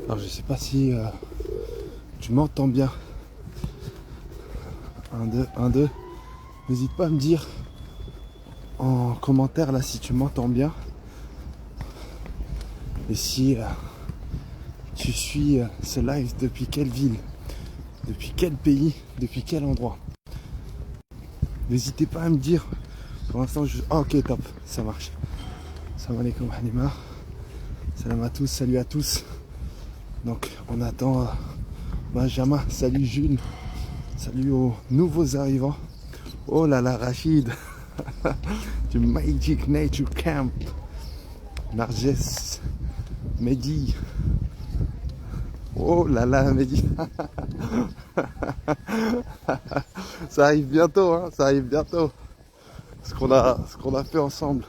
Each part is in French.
Alors je sais pas si tu m'entends bien. Un 2 1, 2. N'hésite pas à me dire en commentaire là si tu m'entends bien. Et si tu suis ce live depuis quelle ville, depuis quel pays, depuis quel endroit. N'hésitez pas à me dire. Pour l'instant je... Ah ok top, ça marche. Salam alaikum Halima. Salam à tous, salut à tous. Donc on attend Benjamin, salut Jules, salut aux nouveaux arrivants. Oh là là Rachid du Magic Nature Camp. Narges, Mehdi. Oh là là Mehdi. Ça arrive bientôt, hein, ça arrive bientôt. Ce qu'on a fait ensemble.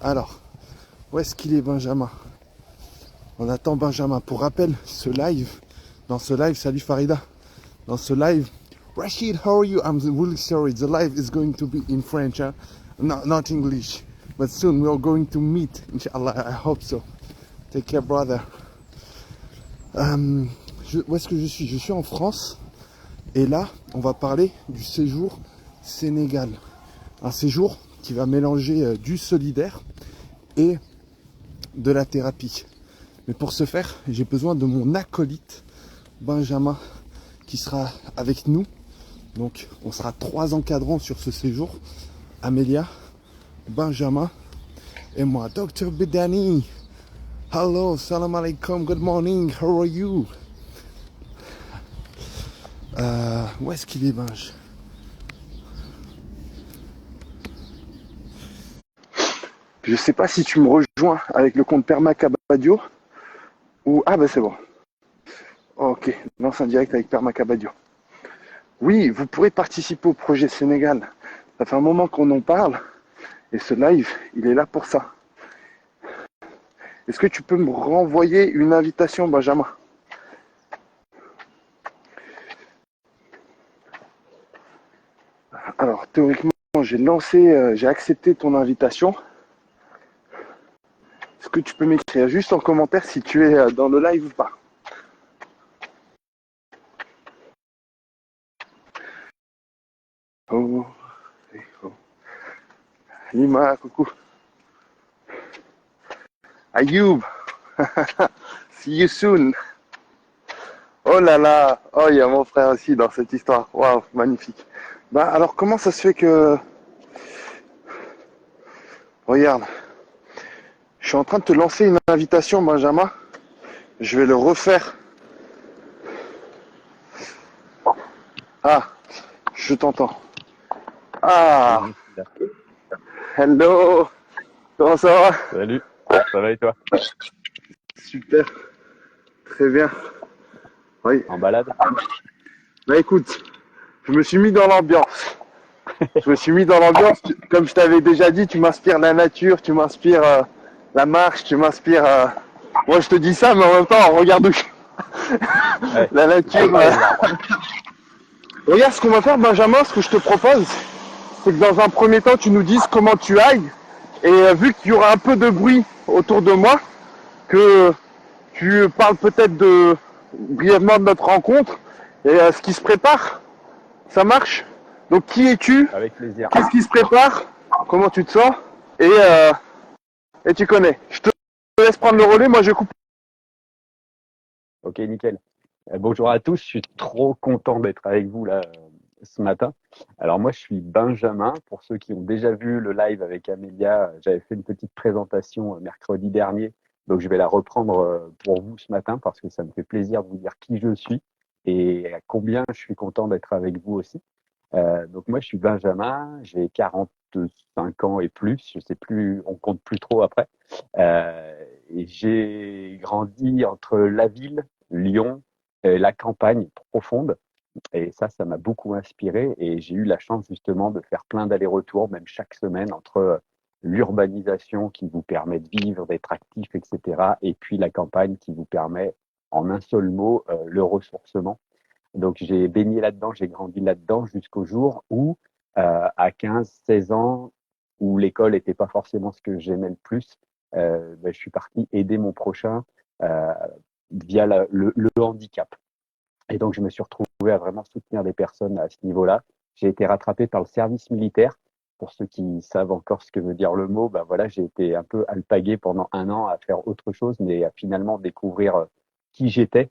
Alors, où est-ce qu'il est Benjamin? On attend Benjamin. Pour rappel, dans ce live, salut Farida. Dans ce live, Rashid, how are you? I'm really sorry. The live is going to be in French, huh? Not English. But soon we are going to meet, inshallah. I hope so. Take care, brother. Où est-ce que je suis? Je suis en France. Et là, on va parler du séjour Sénégal. Un séjour qui va mélanger du solidaire et de la thérapie. Mais pour ce faire, j'ai besoin de mon acolyte, Benjamin, qui sera avec nous. Donc, on sera 3 encadrants sur ce séjour. Amélia, Benjamin et moi. Dr Bedani. Hello, salam alaikum, good morning, how are you? Où est-ce qu'il est, Benj? Je sais pas si tu me rejoins avec le compte Permacabadio ou... Ah bah c'est bon. Ok, lance un direct avec Permacabadio. Oui, vous pourrez participer au projet Sénégal. Ça fait un moment qu'on en parle et ce live, il est là pour ça. Est-ce que tu peux me renvoyer une invitation, Benjamin? Alors, théoriquement, j'ai accepté ton invitation. Est-ce que tu peux m'écrire juste en commentaire si tu es dans le live ou pas? Oh, oh. Lima, coucou. Ayoub, see you soon. Oh là là, oh il y a mon frère aussi dans cette histoire. Waouh, magnifique. Bah alors comment ça se fait que... Regarde, je suis en train de te lancer une invitation, Benjamin. Je vais le refaire. Ah, je t'entends. Ah, Oui, là. hello. Comment ça va? Salut, ça va et toi? Super, très bien. Oui. En balade? Bah écoute, je me suis mis dans l'ambiance. Je me suis mis dans l'ambiance. Comme je t'avais déjà dit, tu m'inspires la nature, tu m'inspires la marche, tu m'inspires... Moi je te dis ça, mais en même temps, regarde où Ouais, la il faut nature... pas les arbres. Regarde ce qu'on va faire, Benjamin, ce que je te propose, c'est que dans un premier temps, tu nous dises comment tu ailles. Et vu qu'il y aura un peu de bruit autour de moi, que tu parles peut-être brièvement de notre rencontre et ce qui se prépare. Ça marche? Donc qui es-tu? Avec plaisir. Qu'est-ce qui se prépare? Comment tu te sens? Et, et tu connais. Je te laisse prendre le relais, moi je coupe. Ok, nickel. Bonjour à tous, je suis trop content d'être avec vous là ce matin. Alors moi, je suis Benjamin. Pour ceux qui ont déjà vu le live avec Amélia, j'avais fait une petite présentation mercredi dernier. Donc je vais la reprendre pour vous ce matin parce que ça me fait plaisir de vous dire qui je suis et à combien je suis content d'être avec vous aussi. Donc moi, je suis Benjamin, j'ai 45 ans et plus, je sais plus, on compte plus trop après. Et j'ai grandi entre la ville, Lyon, et la campagne profonde. Et ça m'a beaucoup inspiré. Et j'ai eu la chance justement de faire plein d'allers-retours, même chaque semaine, entre l'urbanisation qui vous permet de vivre, d'être actif, etc. Et puis la campagne qui vous permet, en un seul mot, le ressourcement. Donc j'ai baigné là-dedans, j'ai grandi là-dedans jusqu'au jour où, à 15-16 ans, où l'école n'était pas forcément ce que j'aimais le plus, je suis parti aider mon prochain euh, via le handicap. Et donc, je me suis retrouvé à vraiment soutenir des personnes à ce niveau-là. J'ai été rattrapé par le service militaire. Pour ceux qui savent encore ce que veut dire le mot, ben voilà, j'ai été un peu alpagué pendant 1 an à faire autre chose, mais à finalement découvrir qui j'étais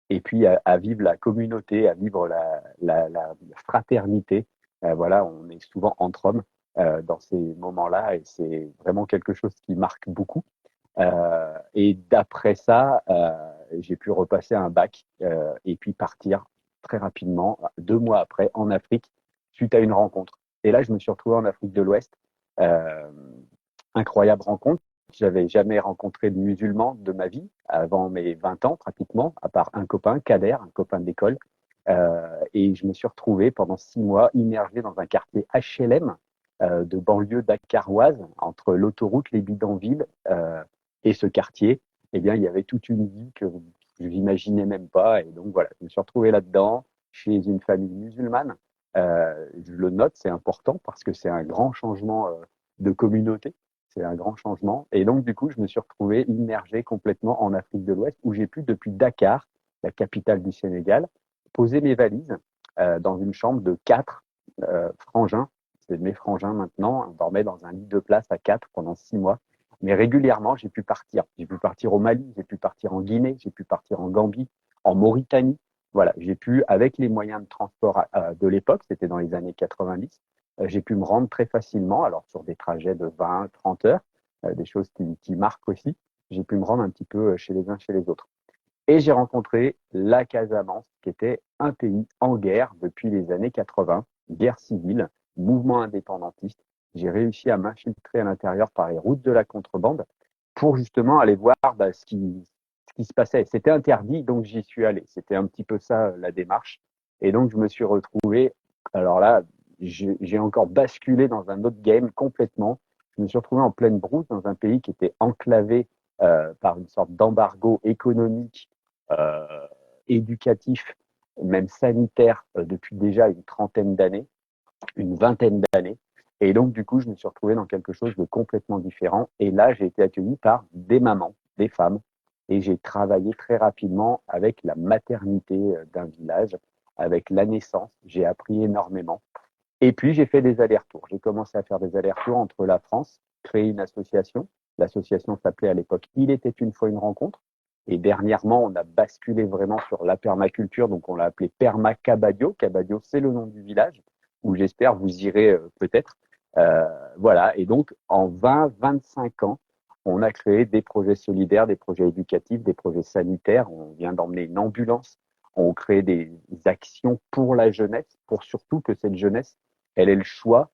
et puis à vivre la communauté, à vivre la fraternité. Voilà, on est souvent entre hommes dans ces moments-là et c'est vraiment quelque chose qui marque beaucoup. Et d'après ça, j'ai pu repasser un bac et puis partir très rapidement, 2 mois après, en Afrique, suite à une rencontre. Et là, je me suis retrouvé en Afrique de l'Ouest. Euh, Incroyable rencontre. J'avais jamais rencontré de musulmans de ma vie avant mes 20 ans pratiquement, à part un copain, Kader, un copain d'école. Et je me suis retrouvé pendant 6 mois immergé dans un quartier HLM de banlieue dakaroise, entre l'autoroute, les bidonvilles et ce quartier. Eh bien, il y avait toute une vie que je n'imaginais même pas. Et donc voilà, je me suis retrouvé là-dedans, chez une famille musulmane. Je le note, c'est important parce que c'est un grand changement de communauté. C'est un grand changement. Et donc, du coup, je me suis retrouvé immergé complètement en Afrique de l'Ouest, où j'ai pu, depuis Dakar, la capitale du Sénégal, poser mes valises dans une chambre de 4 frangins. C'est mes frangins maintenant. On dormait dans un lit de place à 4 pendant 6 mois. Mais régulièrement, j'ai pu partir. J'ai pu partir au Mali, j'ai pu partir en Guinée, j'ai pu partir en Gambie, en Mauritanie. Voilà, j'ai pu, avec les moyens de transport de l'époque, c'était dans les années 90, j'ai pu me rendre très facilement, alors sur des trajets de 20, 30 heures, des choses qui marquent aussi. J'ai pu me rendre un petit peu chez les uns, chez les autres. Et j'ai rencontré la Casamance, qui était un pays en guerre depuis les années 80, guerre civile, mouvement indépendantiste. J'ai réussi à m'infiltrer à l'intérieur par les routes de la contrebande pour justement aller voir ce qui se passait. C'était interdit, donc j'y suis allé. C'était un petit peu ça la démarche. Et donc je me suis retrouvé, alors là, j'ai encore basculé dans un autre game complètement. Je me suis retrouvé en pleine brousse dans un pays qui était enclavé par une sorte d'embargo économique, euh, éducatif, même sanitaire, depuis déjà une trentaine d'années, une vingtaine d'années. Et donc, du coup, je me suis retrouvé dans quelque chose de complètement différent. Et là, j'ai été accueilli par des mamans, des femmes. Et j'ai travaillé très rapidement avec la maternité d'un village, avec la naissance. J'ai appris énormément. Et puis, j'ai fait des allers-retours. J'ai commencé à faire des allers-retours entre la France, créer une association. L'association s'appelait à l'époque Il était une fois une rencontre. Et dernièrement, on a basculé vraiment sur la permaculture, donc on l'a appelé Perma Cabadio. Cabadio, c'est le nom du village, où j'espère vous irez peut-être. Voilà, et donc en 20-25 ans, on a créé des projets solidaires, des projets éducatifs, des projets sanitaires. On vient d'emmener une ambulance. On crée des actions pour la jeunesse, pour surtout que cette jeunesse elle ait le choix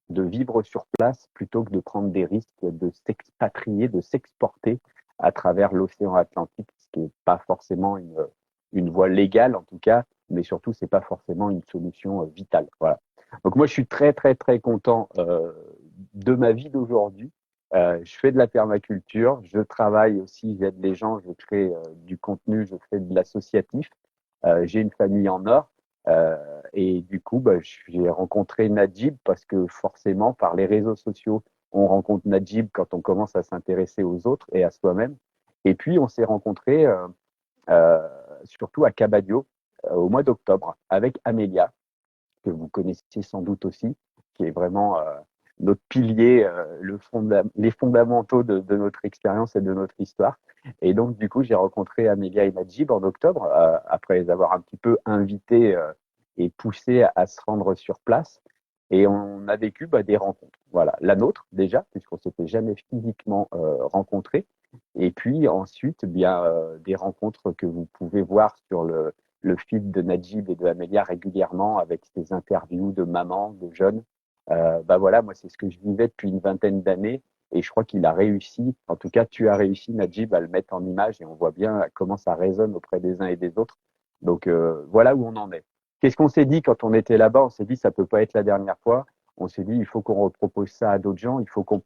de vivre sur place plutôt que de prendre des risques de s'expatrier, de s'exporter à travers l'océan Atlantique, ce qui n'est pas forcément une voie légale en tout cas, mais surtout c'est pas forcément une solution vitale. Voilà. Donc moi je suis très très très content de ma vie d'aujourd'hui. Je fais de la permaculture, je travaille aussi, j'aide les gens, je crée du contenu, je fais de l'associatif. J'ai une famille en or. Et du coup, bah, j'ai rencontré Najib parce que forcément, par les réseaux sociaux, on rencontre Najib quand on commence à s'intéresser aux autres et à soi-même. Et puis, on s'est rencontrés euh, surtout à Cabadio au mois d'octobre avec Amélia, que vous connaissez sans doute aussi, qui est vraiment notre pilier, les fondamentaux de notre expérience et de notre histoire. Et donc, du coup, j'ai rencontré Amélia et Najib en octobre, après les avoir un petit peu invités et poussés à se rendre sur place. Et on a vécu des rencontres. Voilà, la nôtre déjà, puisqu'on s'était jamais physiquement rencontrés. Et puis ensuite, bien des rencontres que vous pouvez voir sur le feed de Najib et de Amélia régulièrement avec ces interviews de mamans, de jeunes. Voilà, moi c'est ce que je vivais depuis une vingtaine d'années et je crois qu'il a réussi, en tout cas tu as réussi Najib à le mettre en image et on voit bien comment ça résonne auprès des uns et des autres. Donc voilà où on en est. Qu'est-ce qu'on s'est dit quand on était là-bas? On s'est dit ça peut pas être la dernière fois. On s'est dit il faut qu'on repropose ça à d'autres gens, il faut qu'on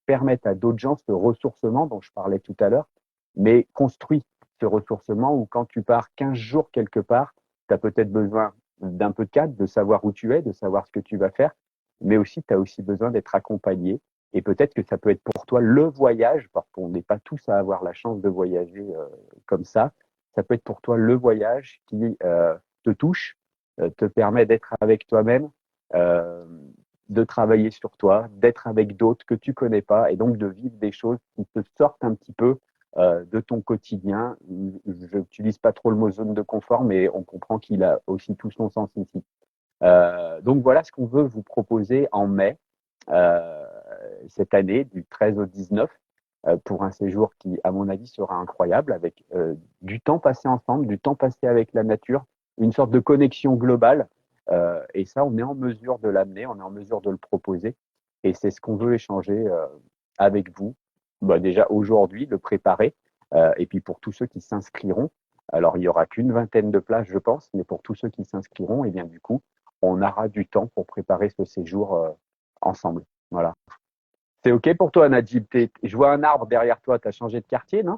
permette à d'autres gens ce ressourcement dont je parlais tout à l'heure, mais construit ce ressourcement où quand tu pars 15 jours quelque part, tu as peut-être besoin d'un peu de cadre, de savoir où tu es, de savoir ce que tu vas faire, mais aussi tu as aussi besoin d'être accompagné et peut-être que ça peut être pour pour toi le voyage, parce qu'on n'est pas tous à avoir la chance de voyager comme ça. Ça peut être pour toi le voyage qui te touche, te permet d'être avec toi-même, euh, de travailler sur toi, d'être avec d'autres que tu connais pas, et donc de vivre des choses qui te sortent un petit peu de ton quotidien. Je n'utilise pas trop le mot zone de confort, mais on comprend qu'il a aussi tout son sens ici. Donc voilà ce qu'on veut vous proposer en mai euh, cette année, du 13 au 19, pour un séjour qui, à mon avis, sera incroyable, avec du temps passé ensemble, du temps passé avec la nature, une sorte de connexion globale. Et ça, on est en mesure de l'amener, on est en mesure de le proposer. Et c'est ce qu'on veut échanger avec vous. Bah, déjà aujourd'hui, le préparer. Et puis pour tous ceux qui s'inscriront, alors il n'y aura qu'une vingtaine de places, je pense, mais pour tous ceux qui s'inscriront, et bien du coup, on aura du temps pour préparer ce séjour ensemble. Voilà. C'est OK pour toi, Najib? Je vois un arbre derrière toi. Tu as changé de quartier, non?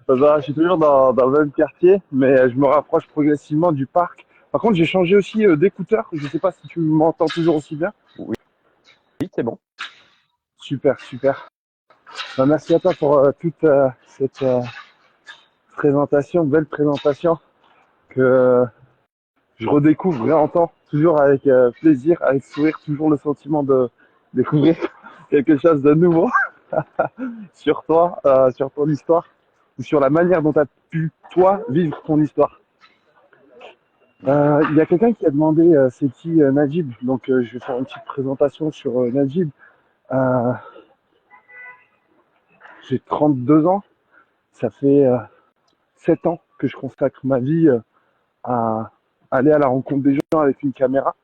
Bah, je suis toujours dans le même quartier, mais je me rapproche progressivement du parc. Par contre, j'ai changé aussi d'écouteur. Je ne sais pas si tu m'entends toujours aussi bien. Oui, oui, c'est bon. Super, super. Bah, merci à toi pour toute cette présentation, belle présentation que je redécouvre, réentends, toujours avec plaisir, avec sourire, toujours le sentiment de découvrir quelque chose de nouveau sur toi, sur ton histoire, ou sur la manière dont tu as pu, toi, vivre ton histoire. Il y a quelqu'un qui a demandé c'est qui Najib, donc je vais faire une petite présentation sur Najib. Euh, j'ai 32 ans, ça fait 7 ans que je consacre ma vie à aller à la rencontre des gens avec une caméra.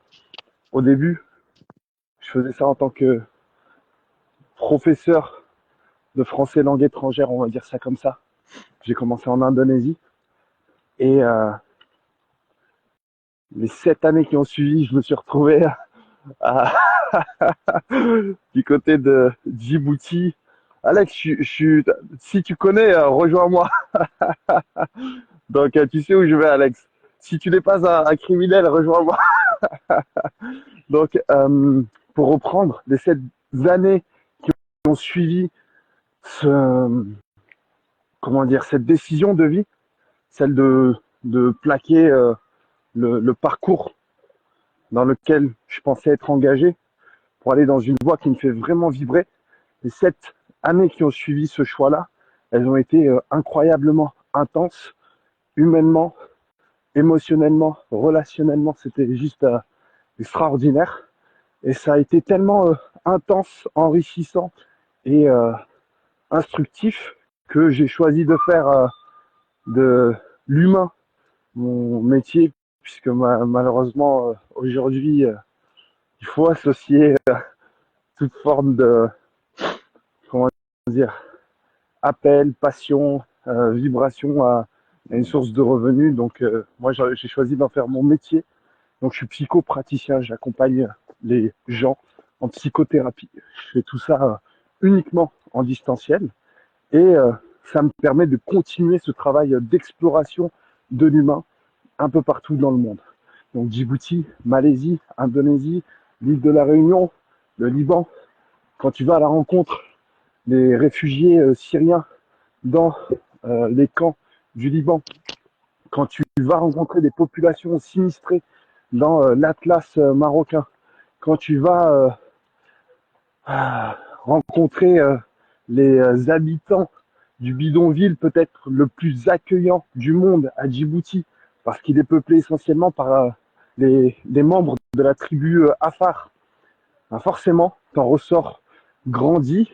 Au début, je faisais ça en tant que professeur de français langue étrangère, on va dire ça comme ça. J'ai commencé en Indonésie et les 7 années qui ont suivi, je me suis retrouvé à du côté de Djibouti. Alex, si tu connais, rejoins-moi. Donc, tu sais où je vais, Alex. Si tu n'es pas un criminel, rejoins-moi. Donc, pour reprendre, les 7 années qui ont suivi ce, comment dire, cette décision de vie, celle de plaquer le parcours dans lequel je pensais être engagé pour aller dans une voie qui me fait vraiment vibrer. Les 7 années qui ont suivi ce choix-là, elles ont été incroyablement intenses, humainement, émotionnellement, relationnellement. C'était juste extraordinaire. Et ça a été tellement intense, enrichissant et instructif que j'ai choisi de faire de l'humain mon métier, puisque malheureusement, aujourd'hui, il faut associer toute forme de, comment dire, appel, passion, vibration à une source de revenus. Donc, moi, j'ai choisi d'en faire mon métier. Donc, je suis psychopraticien, j'accompagne les gens en psychothérapie. Je fais tout ça uniquement en distanciel et ça me permet de continuer ce travail d'exploration de l'humain un peu partout dans le monde. Donc, Djibouti, Malaisie, Indonésie, l'île de la Réunion, le Liban. Quand tu vas à la rencontre des réfugiés syriens dans les camps du Liban, quand tu vas rencontrer des populations sinistrées dans l'Atlas marocain, quand tu vas rencontrer les habitants du bidonville peut-être le plus accueillant du monde à Djibouti, parce qu'il est peuplé essentiellement par les membres de la tribu Afar, ben forcément, t'en ressors grandi,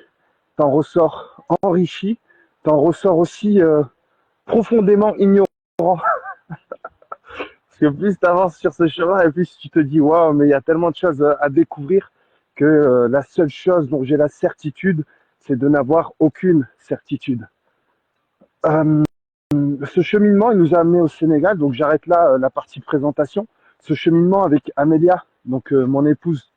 t'en ressors enrichi, t'en ressors aussi profondément ignorant. Parce que plus tu avances sur ce chemin et plus tu te dis waouh, mais il y a tellement de choses à découvrir que la seule chose dont j'ai la certitude, c'est de n'avoir aucune certitude. Euh, Ce cheminement, il nous a amenés au Sénégal, donc j'arrête là la partie présentation. Ce cheminement avec Amélia, donc mon épouse,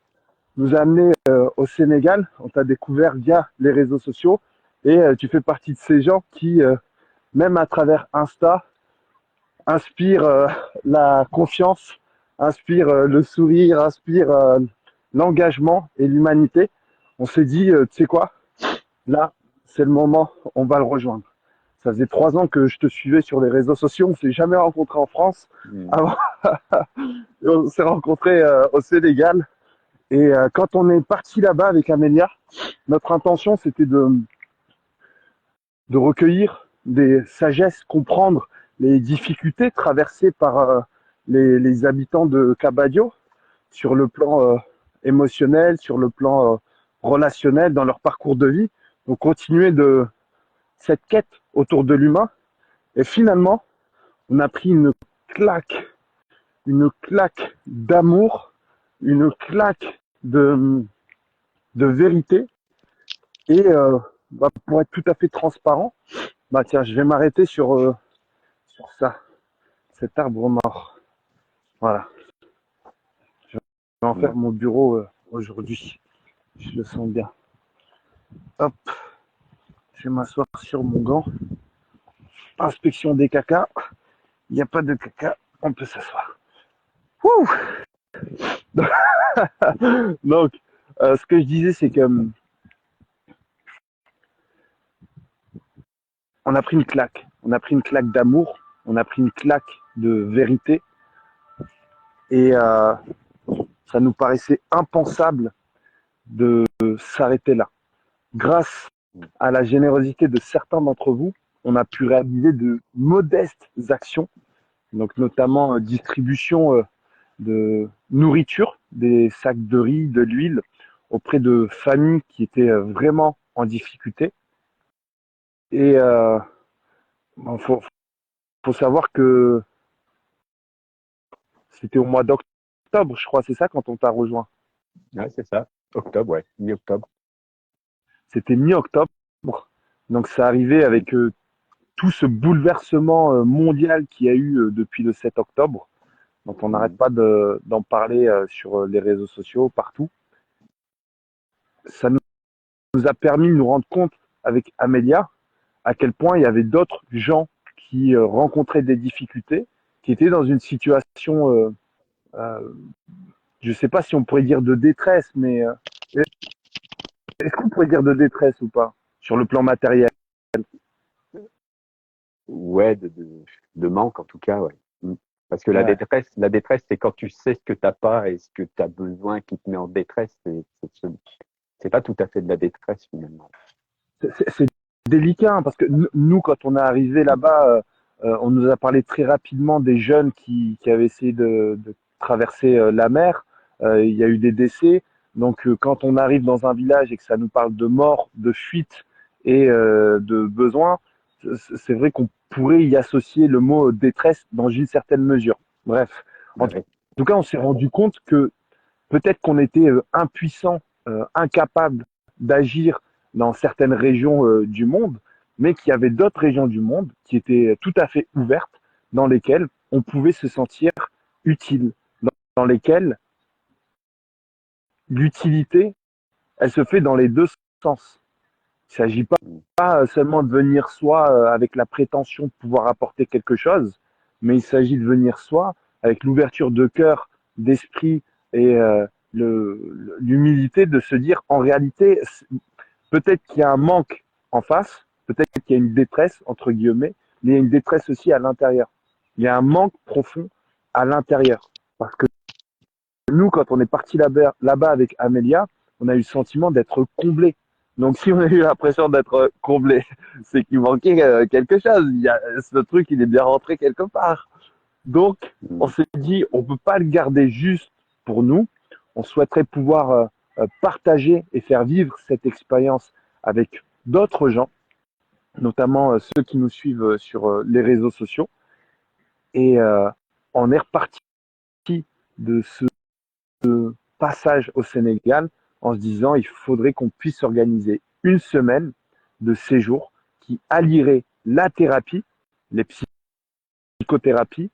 nous a amenés au Sénégal. On t'a découvert via les réseaux sociaux et tu fais partie de ces gens qui, même à travers Insta, inspirent la confiance, inspirent le sourire, inspirent l'engagement et l'humanité. On s'est dit, tu sais quoi, là, c'est le moment, on va le rejoindre. Ça faisait 3 ans que je te suivais sur les réseaux sociaux, on s'est jamais rencontrés en France. Hmm. Avant, on s'est rencontrés au Sénégal. Et quand on est parti là-bas avec Amélia, notre intention, c'était de recueillir des sagesses, comprendre les difficultés traversées par les habitants de Cabadio sur le plan émotionnel, sur le plan relationnel, dans leur parcours de vie. Donc continuer de cette quête autour de l'humain. Et finalement, on a pris une claque d'amour, une claque de vérité. Et pour être tout à fait transparent, bah tiens, je vais m'arrêter sur ça, cet arbre mort. Voilà, je vais en faire Ouais. mon bureau aujourd'hui. Je le sens bien. Hop, je vais m'asseoir sur mon gant. Inspection des cacas. Il n'y a pas de caca, on peut s'asseoir. Ouh. Donc, ce que je disais, c'est que on a pris une claque. On a pris une claque d'amour, on a pris une claque de vérité. Et ça nous paraissait impensable de s'arrêter là. Grâce à la générosité de certains d'entre vous, on a pu réaliser de modestes actions, donc notamment distribution de nourriture, des sacs de riz, de l'huile, auprès de familles qui étaient vraiment en difficulté. Et faut savoir que c'était au mois d'octobre, je crois, c'est ça, quand on t'a rejoint. Ouais, c'est ça. Octobre, ouais, mi-octobre. C'était mi-octobre, donc ça arrivait avec tout ce bouleversement mondial qu'il y a eu depuis le 7 octobre. Donc on n'arrête Hmm. pas d'en parler sur les réseaux sociaux, partout. Ça nous a permis de nous rendre compte avec Amélia à quel point il y avait d'autres gens qui rencontraient des difficultés, qui étaient dans une situation, euh, je ne sais pas si on pourrait dire de détresse, mais est-ce qu'on pourrait dire de détresse ou pas sur le plan matériel? Ouais, de manque en tout cas, ouais. Hmm. Parce que Ouais. la détresse, c'est quand tu sais ce que t'as pas et ce que tu as besoin qui te met en détresse. C'est pas tout à fait de la détresse finalement. C'est délicat hein, parce que nous, quand on est arrivé là-bas, on nous a parlé très rapidement des jeunes qui avaient essayé de traverser la mer. Il y a eu des décès. Donc, quand on arrive dans un village et que ça nous parle de mort, de fuite et de besoin, c'est vrai qu'on pourrait y associer le mot détresse dans une certaine mesure. Bref, en Ouais. tout cas, on s'est rendu compte que peut-être qu'on était impuissant, incapable d'agir dans certaines régions du monde, mais qu'il y avait d'autres régions du monde qui étaient tout à fait ouvertes, dans lesquelles on pouvait se sentir utile, dans lesquelles l'utilité, elle se fait dans les deux sens. Il ne s'agit Hmm. pas seulement de venir soi avec la prétention de pouvoir apporter quelque chose, mais il s'agit de venir soi avec l'ouverture de cœur, d'esprit et l'humilité de se dire en réalité, peut-être qu'il y a un manque en face, peut-être qu'il y a une détresse, entre guillemets, mais il y a une détresse aussi à l'intérieur. Il y a un manque profond à l'intérieur. Parce que nous, quand on est parti là-bas avec Amélia, on a eu le sentiment d'être comblé. Donc, si on a eu l'impression d'être comblé, c'est qu'il manquait quelque chose. Ce truc, il est bien rentré quelque part. Donc, on Hmm. s'est dit, on ne peut pas le garder juste pour nous. On souhaiterait pouvoir partager et faire vivre cette expérience avec d'autres gens, notamment ceux qui nous suivent sur les réseaux sociaux. Et on est reparti de ce passage au Sénégal en se disant il faudrait qu'on puisse organiser une semaine de séjour qui allierait la thérapie, les psychothérapies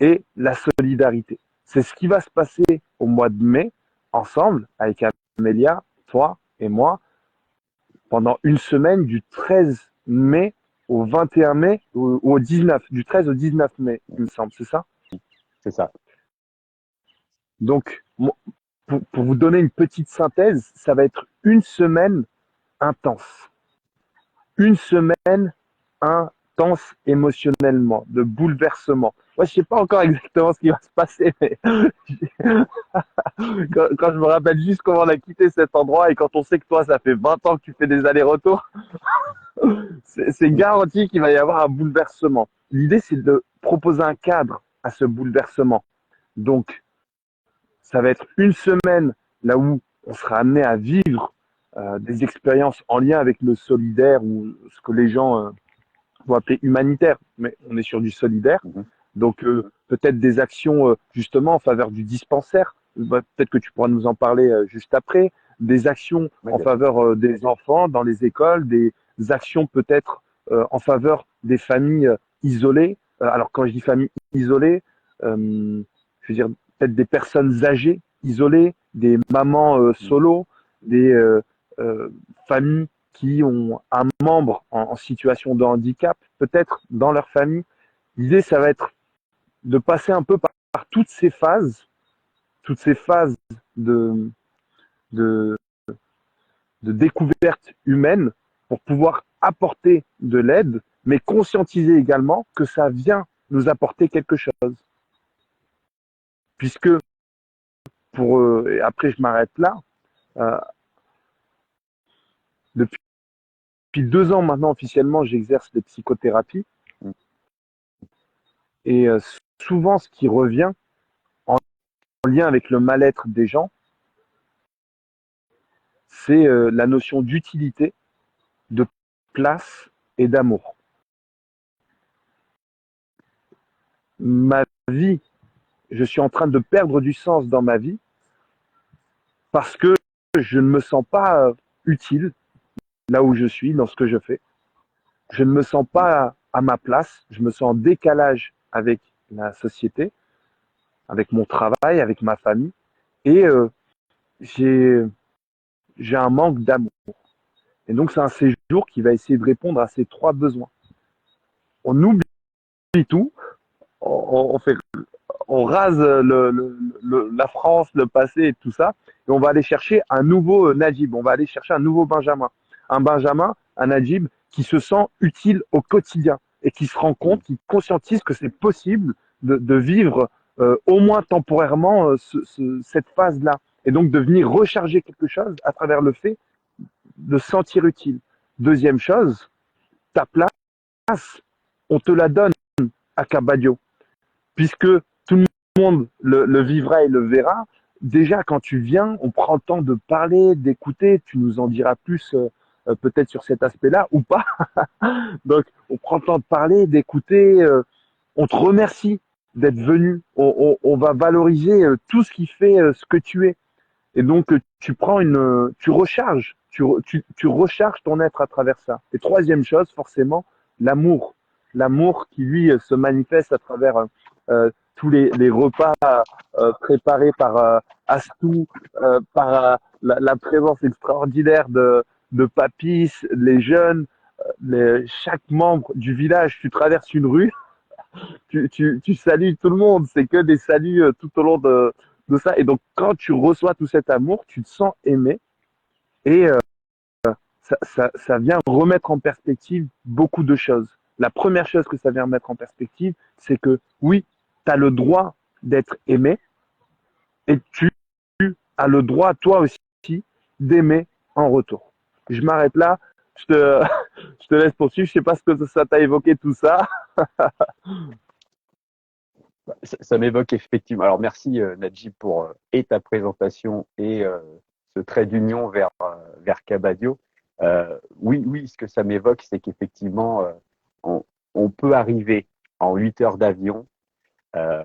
et la solidarité. C'est ce qui va se passer au mois de mai, ensemble, avec Amélia, toi et moi, pendant une semaine du 13 mai au 21 mai, ou au 19, du 13 au 19 mai, il me semble, c'est ça? C'est ça. Donc, pour vous donner une petite synthèse, ça va être une semaine intense. une semaine intense émotionnellement, de bouleversement. Moi, je sais pas encore exactement ce qui va se passer, mais quand je me rappelle juste comment on a quitté cet endroit et quand on sait que toi, ça fait 20 ans que tu fais des allers-retours, c'est garanti qu'il va y avoir un bouleversement. L'idée, c'est de proposer un cadre à ce bouleversement. Donc, ça va être une semaine là où on sera amené à vivre des expériences en lien avec le solidaire ou ce que les gens vont appeler humanitaire, mais on est sur du solidaire. Mhm. Donc, peut-être des actions justement en faveur du dispensaire. Peut-être que tu pourras nous en parler juste après. Des actions Ouais, en bien sûr. faveur des enfants dans les écoles, des actions peut-être en faveur des familles isolées. Alors, quand je dis familles isolées, je veux dire peut-être des personnes âgées isolées, des mamans Mhm. solo, des euh, familles qui ont un membre en situation de handicap, peut-être dans leur famille. L'idée, ça va être de passer un peu par toutes ces phases de, de, de découverte humaine pour pouvoir apporter de l'aide, mais conscientiser également que ça vient nous apporter quelque chose. Puisque, et après je m'arrête là, euh, depuis 2 ans maintenant officiellement, j'exerce les psychothérapies Mhm. et souvent ce qui revient en lien avec le mal-être des gens, c'est la notion d'utilité, de place et d'amour. Ma vie, je suis en train de perdre du sens dans ma vie parce que je ne me sens pas utile là où je suis, dans ce que je fais. Je ne me sens pas à ma place, je me sens en décalage avec la société, avec mon travail, avec ma famille, et j'ai un manque d'amour. Et donc c'est un séjour qui va essayer de répondre à ces 3 besoins. On oublie tout, on fait on rase la France, le passé et tout ça, et on va aller chercher un nouveau Najib, on va aller chercher un nouveau Benjamin. Un Benjamin, un Najib qui se sent utile au quotidien et qui se rend compte, Mhm. qui conscientise que c'est possible de vivre au moins temporairement cette phase-là. Et donc de venir recharger quelque chose à travers le fait de se sentir utile. Deuxième chose, ta place, on te la donne à Cabadio, puisque tout le monde le vivra et le verra. Déjà, quand tu viens, on prend le temps de parler, d'écouter. Tu nous en diras plus peut-être sur cet aspect-là ou pas. Donc, on prend le temps de parler, d'écouter. On te remercie d'être venu. On va valoriser tout ce qui fait ce que tu es. Et donc, tu prends tu recharges. Tu recharges ton être à travers ça. Et troisième chose, forcément, l'amour. L'amour qui, lui, se manifeste à travers tous les repas préparés par Astou, par la présence extraordinaire de Papis, les jeunes, chaque membre du village. Tu traverses une rue, tu salues tout le monde. C'est que des saluts tout au long de ça. Et donc, quand tu reçois tout cet amour, tu te sens aimé et ça vient remettre en perspective beaucoup de choses. La première chose que ça vient remettre en perspective, c'est que oui, tu as le droit d'être aimé et tu as le droit, toi aussi, d'aimer en retour. Je m'arrête là. Je te, je te laisse poursuivre. Je sais pas ce que ça t'a évoqué tout ça. Ça m'évoque effectivement. Alors merci Najib pour et ta présentation et ce trait d'union vers Cabadio. Oui, oui, ce que ça m'évoque, c'est qu'effectivement, on peut arriver en 8 heures d'avion euh,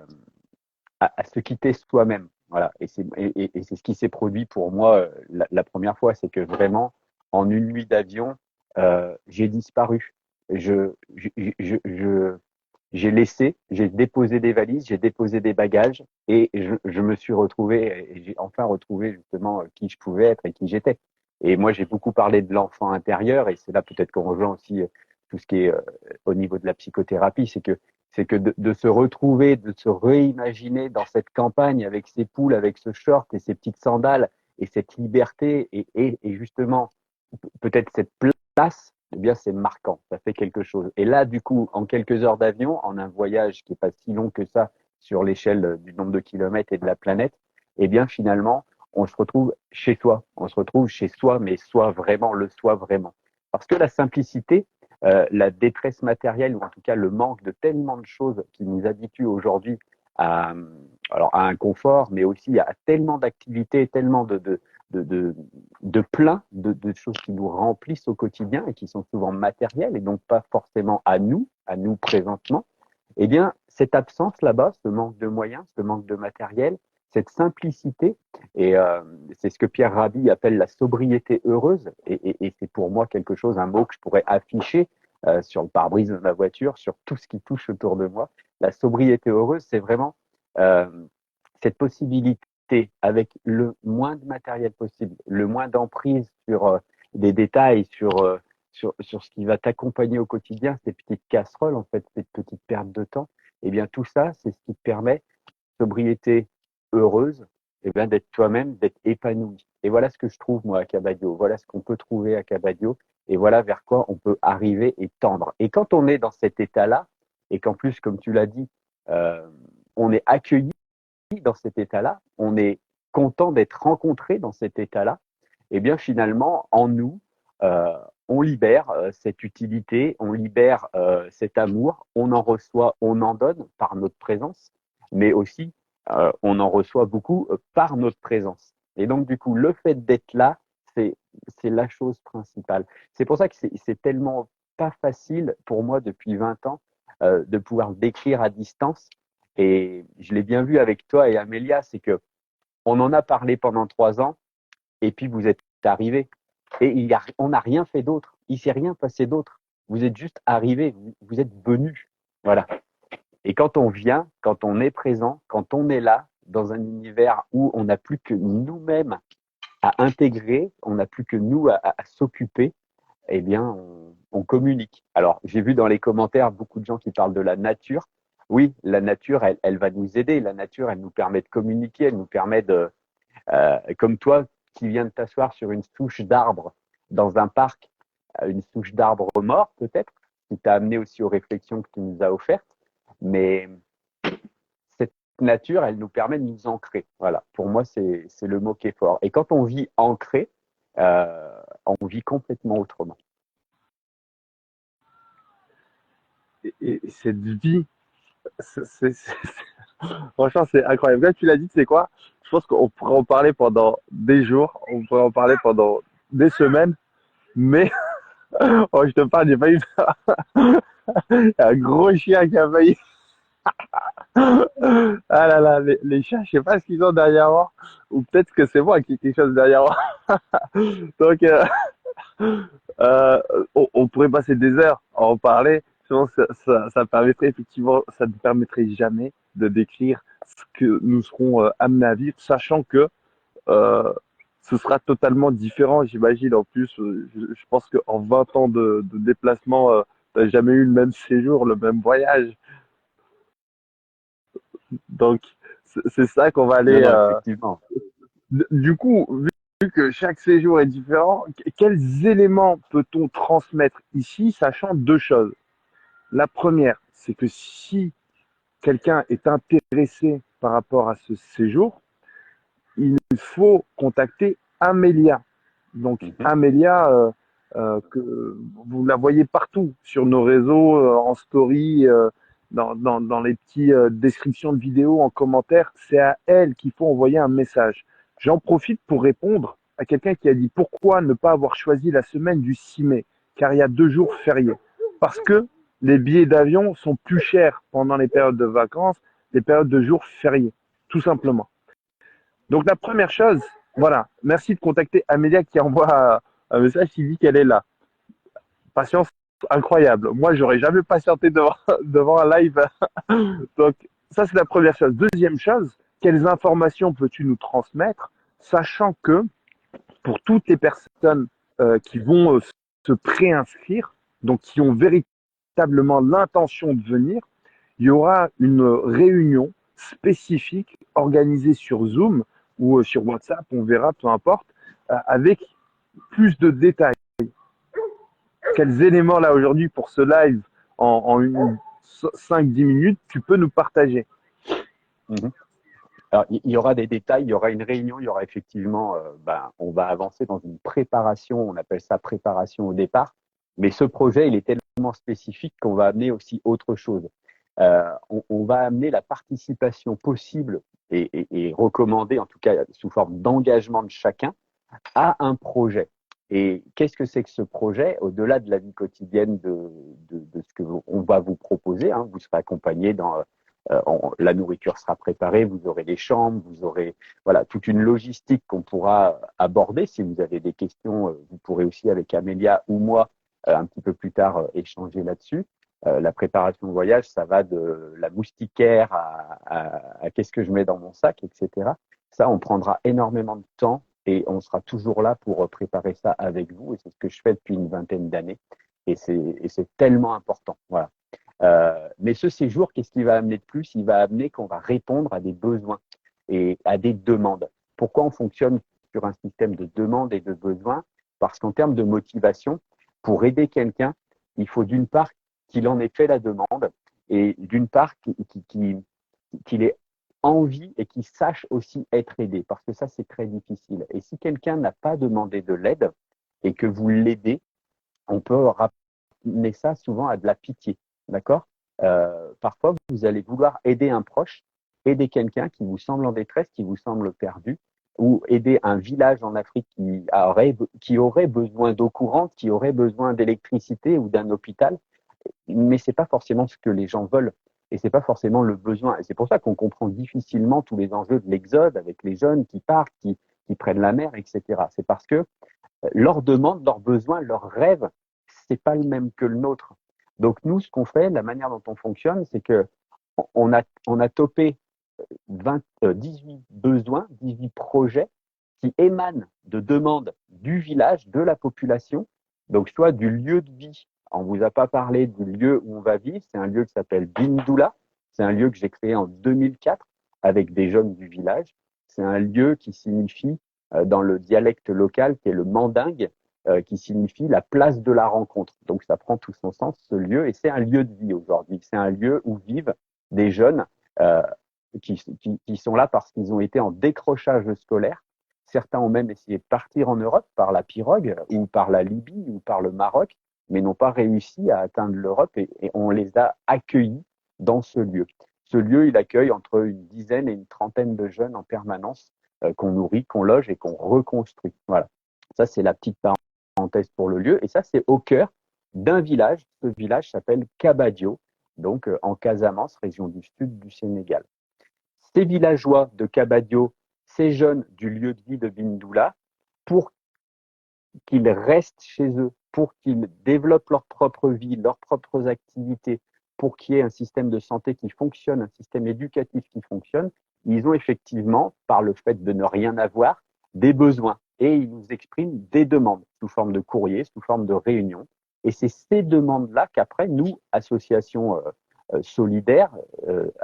à se quitter soi-même. Voilà. Et c'est ce qui s'est produit pour moi la première fois, c'est que vraiment, en une nuit d'avion, j'ai disparu. Je, je, je, j'ai déposé des valises, j'ai déposé des bagages et je me suis retrouvé et j'ai enfin retrouvé justement qui je pouvais être et qui j'étais. Et moi, j'ai beaucoup parlé de l'enfant intérieur et c'est là peut-être qu'on rejoint aussi tout ce qui est au niveau de la psychothérapie, c'est que de se retrouver, de se réimaginer dans cette campagne avec ses poules, avec ce short et ses petites sandales et cette liberté et justement peut-être cette place eh bien, c'est marquant, ça fait quelque chose. Et là, du coup, en quelques heures d'avion, en un voyage qui est pas si long que ça sur l'échelle du nombre de kilomètres et de la planète, eh bien, finalement, on se retrouve chez soi. On se retrouve chez soi, mais soi vraiment, le soi vraiment. Parce que la simplicité, la détresse matérielle, ou en tout cas le manque de tellement de choses qui nous habituent aujourd'hui à, alors à un confort, mais aussi à tellement d'activités, tellement de, de, de plein de choses qui nous remplissent au quotidien et qui sont souvent matérielles et donc pas forcément à nous présentement, eh bien, cette absence là-bas, ce manque de moyens, ce manque de matériel, cette simplicité, et c'est ce que Pierre Rabhi appelle la sobriété heureuse, et c'est pour moi quelque chose, un mot que je pourrais afficher sur le pare-brise de ma voiture, sur tout ce qui touche autour de moi. La sobriété heureuse, c'est vraiment euh, cette possibilité, avec le moins de matériel possible, le moins d'emprise sur des détails, sur ce qui va t'accompagner au quotidien, ces petites casseroles, en fait, ces petites pertes de temps, eh bien, tout ça, c'est ce qui te permet, sobriété heureuse, eh bien, d'être toi-même, d'être épanoui. Et voilà ce que je trouve, moi, à Cabadio. Voilà ce qu'on peut trouver à Cabadio. Et voilà vers quoi on peut arriver et tendre. Et quand on est dans cet état-là, et qu'en plus, comme tu l'as dit, euh, on est accueilli dans cet état-là, on est content d'être rencontré dans cet état-là, et bien finalement, en nous, on libère cette utilité, on libère cet amour, on en reçoit, on en donne par notre présence, mais aussi on en reçoit beaucoup par notre présence. Et donc du coup, le fait d'être là, c'est la chose principale. C'est pour ça que c'est tellement pas facile pour moi depuis 20 ans de pouvoir décrire à distance. Et je l'ai bien vu avec toi et Amélia, c'est que on en a parlé pendant 3 ans, et puis vous êtes arrivés. Et on n'a rien fait d'autre. Il s'est rien passé d'autre. Vous êtes juste arrivés, vous êtes venus. Voilà. Et quand on vient, quand on est présent, quand on est là, dans un univers où on n'a plus que nous-mêmes à intégrer, on n'a plus que nous à s'occuper, eh bien, on communique. Alors, j'ai vu dans les commentaires beaucoup de gens qui parlent de la nature. Oui, la nature, elle va nous aider. La nature, elle nous permet de communiquer, elle nous permet comme toi qui viens de t'asseoir sur une souche d'arbre dans un parc, une souche d'arbre mort peut-être, qui t'a amené aussi aux réflexions que tu nous as offertes. Mais cette nature, elle nous permet de nous ancrer. Voilà, pour moi, c'est le mot qui est fort. Et quand on vit ancré, on vit complètement autrement. Et cette vie, franchement, c'est incroyable. Là, tu l'as dit, c'est quoi? Je pense qu'on pourrait en parler pendant des jours, on pourrait en parler pendant des semaines, mais oh, je te parle, j'ai failli un gros chien qui a failli. Ah là là, les chiens, je sais pas ce qu'ils ont derrière moi, ou peut-être que c'est moi qui ai quelque chose derrière moi. Donc, euh, on pourrait passer des heures à en parler. Je pense que ça permettrait effectivement, ça ne permettrait jamais de décrire ce que nous serons amenés à vivre, sachant que euh, ce sera totalement différent, j'imagine. En plus, je pense qu'en 20 ans de déplacement, t'as jamais eu le même séjour, le même voyage. Donc, c'est ça qu'on va Non, aller. non, effectivement. Du coup, vu que chaque séjour est différent, quels éléments peut-on transmettre ici, sachant deux choses? La première, c'est que si quelqu'un est intéressé par rapport à ce séjour, il faut contacter Amélia. Donc Mhm. Amélia, que vous la voyez partout sur nos réseaux, en story, dans les petits descriptions de vidéos, en commentaire, c'est à elle qu'il faut envoyer un message. J'en profite pour répondre à quelqu'un qui a dit pourquoi ne pas avoir choisi la semaine du 6 mai, car il y a 2 jours fériés. Parce que les billets d'avion sont plus chers pendant les périodes de vacances, les périodes de jours fériés, tout simplement. Donc la première chose, voilà, merci de contacter Amélia qui envoie un message qui dit qu'elle est là. Patience incroyable. Moi, j'aurais jamais patienté devant, devant un live. Donc ça, c'est la première chose. Deuxième chose, quelles informations peux-tu nous transmettre, sachant que pour toutes les personnes qui vont se préinscrire, donc qui ont véritablement l'intention de venir, il y aura une réunion spécifique organisée sur Zoom ou sur WhatsApp, on verra, peu importe, avec plus de détails. quels éléments là aujourd'hui pour ce live en 5-10 minutes tu peux nous partager? Mhm. Alors, il y aura des détails, il y aura une réunion, il y aura effectivement, on va avancer dans une préparation, on appelle ça préparation au départ, mais ce projet, il est tellement spécifique qu'on va amener aussi autre chose. On va amener la participation possible et recommandée, en tout cas sous forme d'engagement de chacun, à un projet. Et qu'est-ce que c'est que ce projet? Au-delà de la vie quotidienne de ce que on va vous proposer, hein, vous serez accompagné dans la nourriture sera préparée, vous aurez des chambres, vous aurez voilà toute une logistique qu'on pourra aborder. Si vous avez des questions, vous pourrez aussi avec Amélia ou moi un petit peu plus tard échanger là-dessus. La préparation de voyage, ça va de la moustiquaire à qu'est-ce que je mets dans mon sac, etc. Ça, on prendra énormément de temps et on sera toujours là pour préparer ça avec vous. Et c'est ce que je fais depuis une vingtaine d'années. Et c'est tellement important. Voilà. Mais ce séjour, qu'est-ce qu'il va amener de plus? Il va amener qu'on va répondre à des besoins et à des demandes. Pourquoi on fonctionne sur un système de demandes et de besoins? Parce qu'en termes de motivation, pour aider quelqu'un, il faut d'une part qu'il en ait fait la demande et d'une part qu'il ait envie et qu'il sache aussi être aidé, parce que ça, c'est très difficile. Et si quelqu'un n'a pas demandé de l'aide et que vous l'aidez, on peut ramener ça souvent à de la pitié. D'accord? Parfois, vous allez vouloir aider un proche, aider quelqu'un qui vous semble en détresse, qui vous semble perdu, ou aider un village en Afrique qui aurait besoin d'eau courante, qui aurait besoin d'électricité ou d'un hôpital, mais c'est pas forcément ce que les gens veulent et c'est pas forcément le besoin. Et c'est pour ça qu'on comprend difficilement tous les enjeux de l'exode avec les jeunes qui partent, qui prennent la mer, etc. C'est parce que leurs demandes, leurs besoins, leurs rêves, c'est pas le même que le nôtre. Donc nous, ce qu'on fait, la manière dont on fonctionne, c'est que on a topé 18 besoins, 18 projets qui émanent de demandes du village, de la population, donc soit du lieu de vie. On ne vous a pas parlé du lieu où on va vivre, c'est un lieu qui s'appelle Bindoula, c'est un lieu que j'ai créé en 2004 avec des jeunes du village. C'est un lieu qui signifie, dans le dialecte local, qui est le mandingue, qui signifie la place de la rencontre. Donc ça prend tout son sens, ce lieu, et c'est un lieu de vie aujourd'hui. C'est un lieu où vivent des jeunes euh, qui sont là parce qu'ils ont été en décrochage scolaire. Certains ont même essayé de partir en Europe par la pirogue ou par la Libye ou par le Maroc, mais n'ont pas réussi à atteindre l'Europe et on les a accueillis dans ce lieu. Ce lieu, il accueille entre une dizaine et une trentaine de jeunes en permanence qu'on nourrit, qu'on loge et qu'on reconstruit. Voilà. Ça, c'est la petite parenthèse pour le lieu. Et ça, c'est au cœur d'un village. Ce village s'appelle Kabadio, donc en Casamance, région du sud du Sénégal. Ces villageois de Kabadio, ces jeunes du lieu de vie de Bindoula, pour qu'ils restent chez eux, pour qu'ils développent leur propre vie, leurs propres activités, pour qu'il y ait un système de santé qui fonctionne, un système éducatif qui fonctionne, ils ont effectivement, par le fait de ne rien avoir, des besoins. Et ils nous expriment des demandes sous forme de courrier, sous forme de réunion. Et c'est ces demandes-là qu'après, nous, associations solidaires,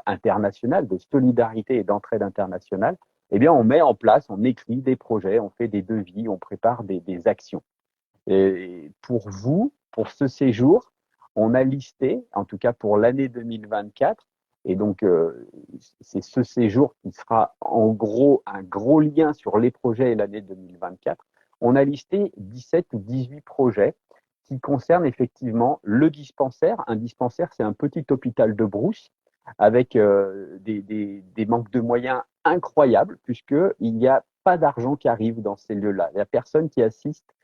internationales, de solidarité et d'entraide internationale, eh bien, on met en place, on écrit des projets, on fait des devis, on prépare des actions. Et pour vous, pour ce séjour, on a listé, en tout cas pour l'année 2024, et donc c'est ce séjour qui sera en gros un gros lien sur les projets et l'année 2024. On a listé 17 ou 18 projets qui concernent effectivement le dispensaire. Un dispensaire, c'est un petit hôpital de brousse avec des manques de moyens incroyables, puisqu'il n'y a pas d'argent qui arrive dans ces lieux-là. Il n'y a personne qui assiste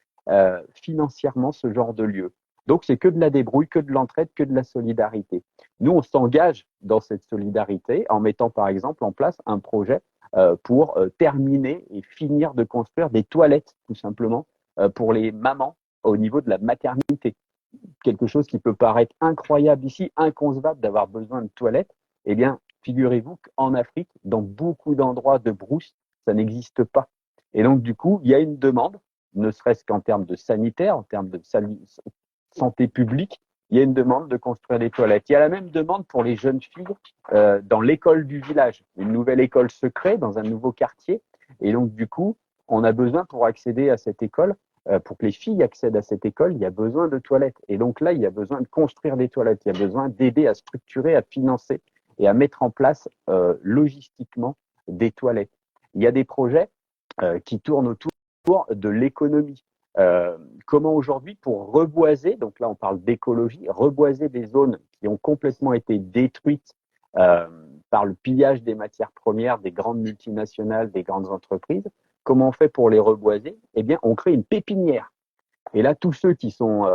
financièrement ce genre de lieu. Donc, c'est que de la débrouille, que de l'entraide, que de la solidarité. Nous, on s'engage dans cette solidarité en mettant, par exemple, en place un projet pour terminer et finir de construire des toilettes, tout simplement, pour les mamans au niveau de la maternité. Quelque chose qui peut paraître incroyable ici, inconcevable d'avoir besoin de toilettes. Eh bien, figurez-vous qu'en Afrique, dans beaucoup d'endroits de brousse, ça n'existe pas. Et donc, du coup, il y a une demande, ne serait-ce qu'en termes de sanitaire, en termes de santé publique, il y a une demande de construire des toilettes. Il y a la même demande pour les jeunes filles dans l'école du village, une nouvelle école se crée dans un nouveau quartier. Et donc, du coup, on a besoin pour accéder à cette école pour que les filles accèdent à cette école, il y a besoin de toilettes. Et donc là, il y a besoin de construire des toilettes, il y a besoin d'aider à structurer, à financer et à mettre en place logistiquement des toilettes. Il y a des projets qui tournent autour de l'économie. Comment aujourd'hui, pour reboiser, donc là on parle d'écologie, reboiser des zones qui ont complètement été détruites par le pillage des matières premières, des grandes multinationales, des grandes entreprises, comment on fait pour les reboiser? Eh bien, on crée une pépinière. Et là, tous ceux qui sont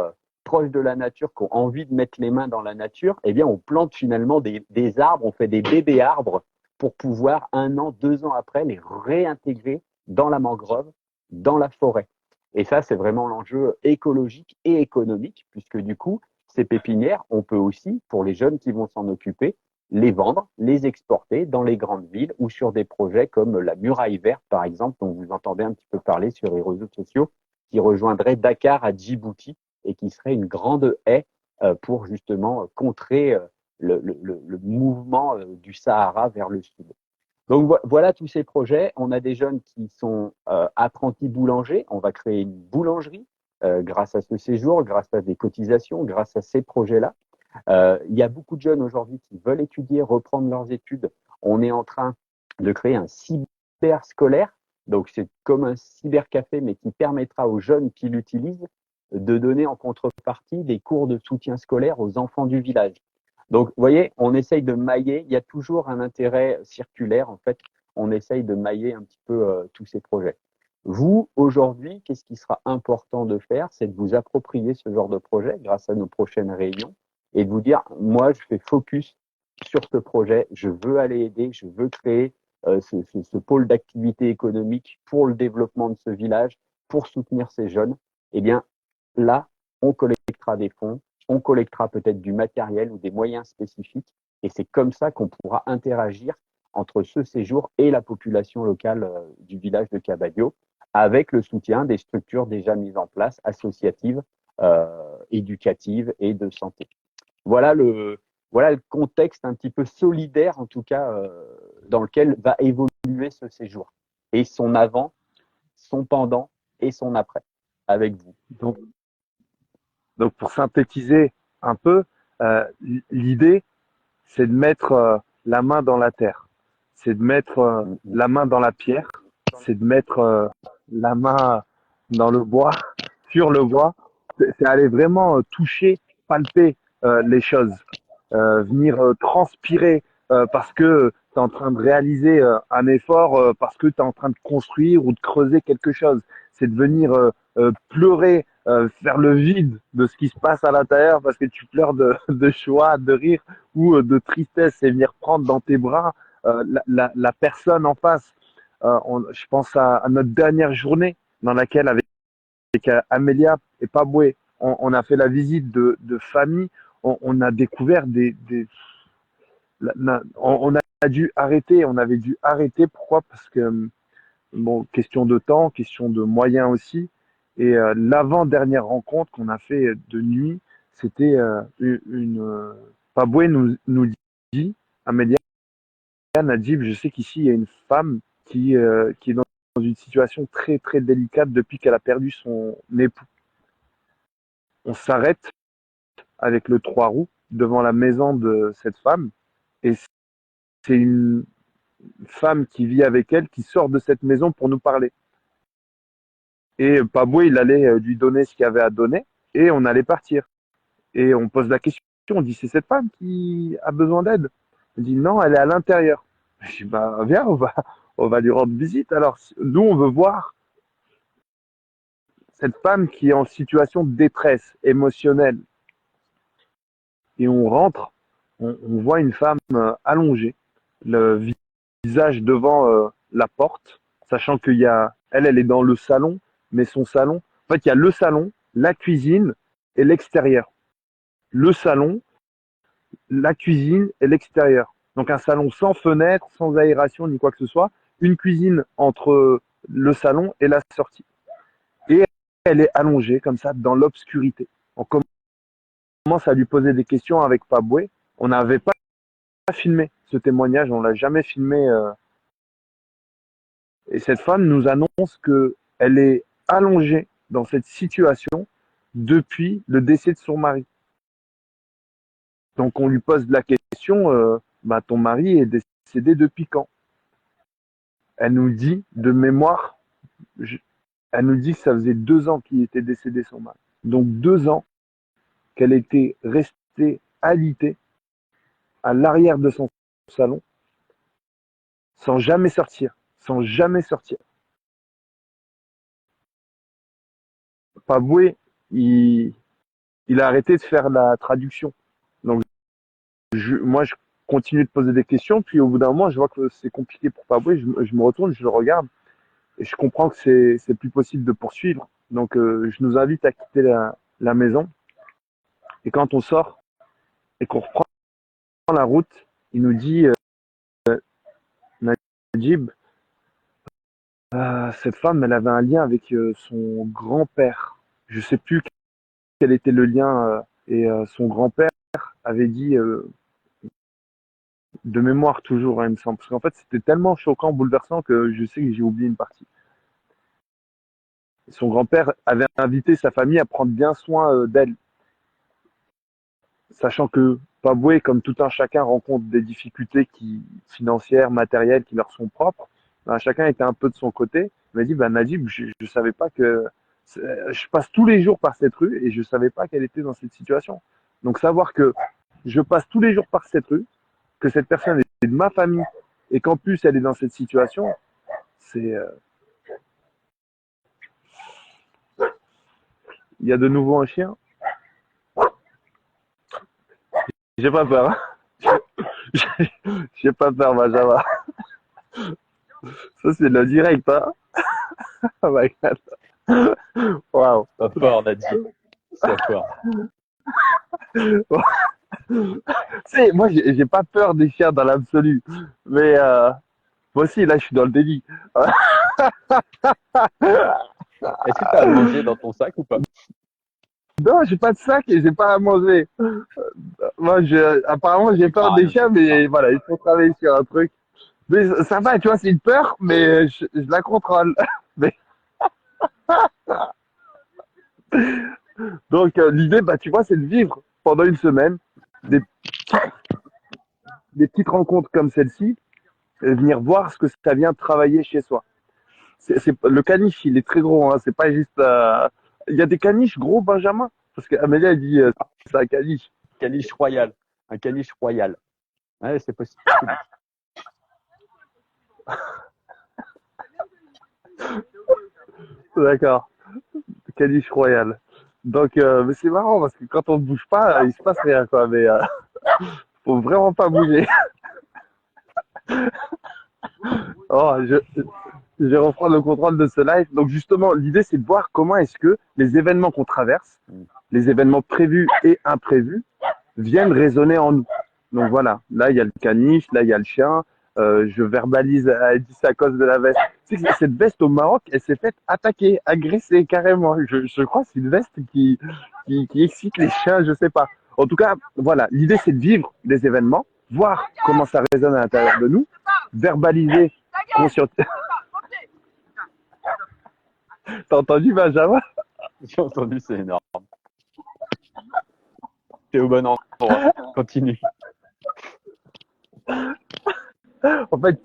proches de la nature, qui ont envie de mettre les mains dans la nature, eh bien, on plante finalement des arbres, on fait des bébés arbres pour pouvoir 1 an, 2 ans après les réintégrer dans la mangrove, dans la forêt. Et ça, c'est vraiment l'enjeu écologique et économique, puisque du coup, ces pépinières, on peut aussi, pour les jeunes qui vont s'en occuper, les vendre, les exporter dans les grandes villes ou sur des projets comme la Muraille Verte, par exemple, dont vous entendez un petit peu parler sur les réseaux sociaux, qui rejoindrait Dakar à Djibouti et qui serait une grande haie pour justement contrer le mouvement du Sahara vers le sud. Donc voilà tous ces projets. On a des jeunes qui sont apprentis boulangers. On va créer une boulangerie grâce à ce séjour, grâce à des cotisations, grâce à ces projets-là. Il y a beaucoup de jeunes aujourd'hui qui veulent étudier, reprendre leurs études. On est en train de créer un cyber scolaire. Donc, c'est comme un cybercafé, mais qui permettra aux jeunes qui l'utilisent de donner en contrepartie des cours de soutien scolaire aux enfants du village. Donc, vous voyez, on essaye de mailler. Il y a toujours un intérêt circulaire. En fait, on essaye de mailler un petit peu tous ces projets. Vous, aujourd'hui, qu'est-ce qui sera important de faire? C'est de vous approprier ce genre de projet grâce à nos prochaines réunions et de vous dire, moi, je fais focus sur ce projet, je veux aller aider, je veux créer ce pôle d'activité économique pour le développement de ce village, pour soutenir ces jeunes. Eh bien, là, on collectera des fonds, on collectera peut-être du matériel ou des moyens spécifiques, et c'est comme ça qu'on pourra interagir entre ce séjour et la population locale du village de Cabadio, avec le soutien des structures déjà mises en place, associatives, éducatives et de santé. Voilà le contexte un petit peu solidaire, en tout cas, dans lequel va évoluer ce séjour. Et son avant, son pendant et son après, avec vous. Donc pour synthétiser un peu, l'idée, c'est de mettre la main dans la terre, c'est de mettre la main dans la pierre, c'est de mettre la main dans le bois, sur le bois, c'est aller vraiment toucher, palper les choses, venir transpirer parce que tu es en train de réaliser un effort, parce que tu es en train de construire ou de creuser quelque chose. C'est de venir pleurer, faire le vide de ce qui se passe à l'intérieur parce que tu pleures de joie, de rire ou de tristesse et venir prendre dans tes bras la personne en face. Je pense à notre dernière journée dans laquelle avec Amélia et Paboué, on a fait la visite de famille, on a découvert on a dû arrêter, on avait dû arrêter. Pourquoi? Parce que, bon, question de temps, question de moyens aussi. Et l'avant-dernière rencontre qu'on a fait de nuit, c'était Paboué nous dit, Amélia, Nadib, je sais qu'ici, il y a une femme qui est dans une situation très, très délicate depuis qu'elle a perdu son époux. On s'arrête avec le 3 roues devant la maison de cette femme et c'est une femme qui vit avec elle qui sort de cette maison pour nous parler. Et Paboué, il allait lui donner ce qu'il y avait à donner et on allait partir. Et on pose la question, on dit c'est cette femme qui a besoin d'aide. On dit non, elle est à l'intérieur. Je dis bah viens, on va lui rendre visite. Alors nous, on veut voir cette femme qui est en situation de détresse émotionnelle. Et on rentre, on voit une femme allongée, le visage devant la porte, sachant qu'il y a, elle est dans le salon, mais son salon, en fait, il y a le salon, la cuisine et l'extérieur. Le salon, la cuisine et l'extérieur. Donc un salon sans fenêtre, sans aération ni quoi que ce soit, une cuisine entre le salon et la sortie. Et elle est allongée comme ça dans l'obscurité. On commence à lui poser des questions avec Paboué. On n'avait pas filmé ce témoignage, on l'a jamais filmé. Et cette femme nous annonce qu'elle est allongée dans cette situation depuis le décès de son mari. Donc on lui pose la question, ton mari est décédé depuis quand? Elle nous dit de mémoire, elle nous dit que ça faisait 2 ans qu'il était décédé son mari. Donc 2 ans qu'elle était restée alitée à l'arrière de son salon sans jamais sortir, sans jamais sortir. Paboué, il a arrêté de faire la traduction. Donc moi, je continue de poser des questions, puis au bout d'un moment, je vois que c'est compliqué pour Paboué, je me retourne, je le regarde, et je comprends que c'est plus possible de poursuivre. Donc je nous invite à quitter la maison, et quand on sort et qu'on reprend la route, il nous dit Najib, cette femme, elle avait un lien avec son grand-père. Je sais plus quel était le lien, et son grand-père avait dit, de mémoire toujours, hein, il me semble, parce qu'en fait c'était tellement choquant, bouleversant que je sais que j'ai oublié une partie. Son grand-père avait invité sa famille à prendre bien soin d'elle, sachant que Paboué, comme tout un chacun, rencontre des difficultés financières, matérielles qui leur sont propres. Chacun était un peu de son côté. Il m'a dit, Najib, je savais pas que je passe tous les jours par cette rue et je savais pas qu'elle était dans cette situation. Donc savoir que je passe tous les jours par cette rue, que cette personne est de ma famille et qu'en plus elle est dans cette situation, c'est il y a de nouveau un chien. J'ai pas peur. J'ai pas peur, Benjamin. Ça, c'est de la direct, hein. Oh my God. Waouh. Pas fort, Najib. C'est fort. Moi, j'ai pas peur des chiens dans l'absolu. Mais moi aussi, là, je suis dans le déni. Est-ce que tu as à manger dans ton sac ou pas? Non, j'ai pas de sac et j'ai pas à manger. Moi, apparemment, j'ai peur des chiens, mais voilà, il faut travailler sur un truc. Mais ça va, tu vois, c'est une peur, mais je la contrôle. Mais, donc, l'idée, tu vois, c'est de vivre pendant une semaine des, des petites rencontres comme celle-ci, et venir voir ce que ça vient travailler chez soi. Le caniche, il est très gros, hein, c'est pas juste. Il y a des caniches gros, Benjamin, parce qu'Amélia, elle dit c'est un caniche. Caniche royal. Un caniche royal. Ouais, c'est possible. D'accord. Caniche royal. Donc, mais c'est marrant parce que quand on ne bouge pas, il se passe rien, quoi. Mais faut vraiment pas bouger. Oh, je reprends le contrôle de ce live. Donc justement, l'idée c'est de voir comment est-ce que les événements qu'on traverse, les événements prévus et imprévus, viennent résonner en nous. Donc voilà, là il y a le caniche, là il y a le chien. Je verbalise, elle dit c'est à cause de la veste. Tu sais que cette veste au Maroc, elle s'est faite attaquer, agresser carrément. Je crois que c'est une veste qui excite les chiens, je sais pas. En tout cas, voilà, l'idée c'est de vivre des événements, voir comment ça résonne à l'intérieur de nous, verbaliser, conscientiser. T'as entendu, Benjamin? J'ai entendu, c'est énorme. T'es au bon endroit. Continue. En fait,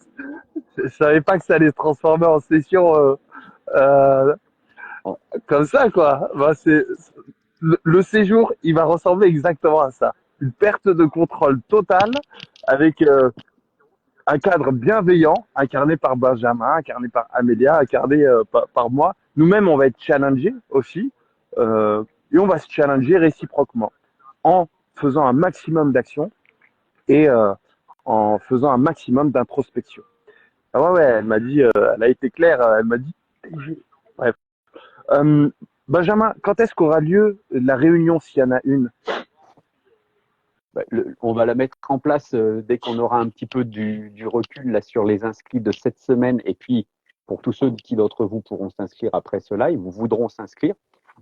je savais pas que ça allait se transformer en session comme ça, quoi. Le séjour, il va ressembler exactement à ça. Une perte de contrôle totale avec un cadre bienveillant, incarné par Benjamin, incarné par Amélia, incarné par moi. Nous-mêmes, on va être challengés aussi, et on va se challenger réciproquement en faisant un maximum d'actions et en faisant un maximum d'introspection. Ah ouais, elle m'a dit, elle a été claire, elle m'a dit, bref. Benjamin, quand est-ce qu'aura lieu la réunion s'il y en a une? On va la mettre en place dès qu'on aura un petit peu du recul là, sur les inscrits de cette semaine. Et puis, pour tous ceux qui d'entre vous pourront s'inscrire après ce live, vous voudront s'inscrire.